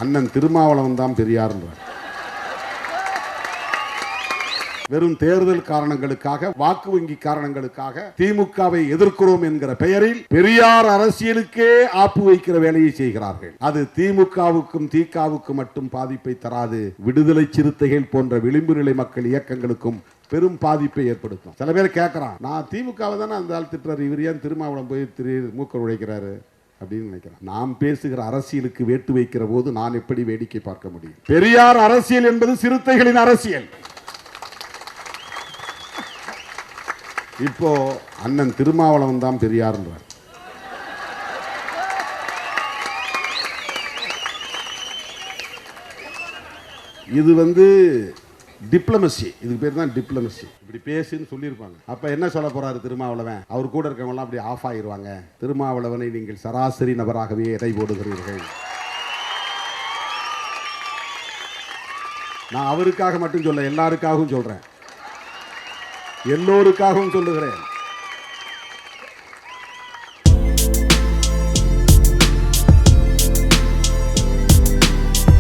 அண்ணன் திருமாவளவன் தான் பெரியார்ன்றார். வெறும் தேர்தல் காரணங்களுக்காக, வாக்கு வங்கி காரணங்களுக்காக திமுகவை எதிர்க்கிறோம் என்கிற பெயரில் பெரியார் அரசியலுக்கே ஆப்பு வைக்கிற வேலையை செய்கிறார்கள். அது திமுகவுக்கும் திகாவுக்கும் மட்டும் பாதிப்பை தராது, விடுதலை சிறுத்தைகள் போன்ற விளிம்பு நிலை மக்கள் இயக்கங்களுக்கும் பெரும் பாதிப்பை ஏற்படுத்தும். சில பேர் கேட்கறான், நான் திமுகவை தானே அந்த ஆள் திட்டுறாரு, இவர் ஏன் திருமாவளவன் போய் மூக்க உழைக்கிறாரு அப்படின்னு நினைக்கிறேன். நாம் பேசுகிற அரசியலுக்கு வேட்டு வைக்கிற போது நான் எப்படி வேடிக்கை பார்க்க முடியும்? பெரியார் அரசியல் என்பது சிறுத்தைகளின் அரசியல். இப்போ அண்ணன் திருமாவளவன் தான் பெரியார்ன்றார். இது டிப்ளமசி, இதுக்கு பேர் தான் டிப்ளமசி. இப்படி பேசுன்னு சொல்லியிருப்பாங்க. அப்ப என்ன சொல்ல போறாரு திருமாவளவன்? அவர் கூட இருக்கவங்க எல்லாம் அப்படி ஆஃப் ஆயிருவாங்க. திருமாவளவனை நீங்கள் சராசரி நபராகவே எடை போடுகிறீர்கள். நான் அவருக்காக மட்டும் சொல்ல, எல்லாருக்காகவும் சொல்றேன், எல்லோருக்காகவும் சொல்லுகிறேன்.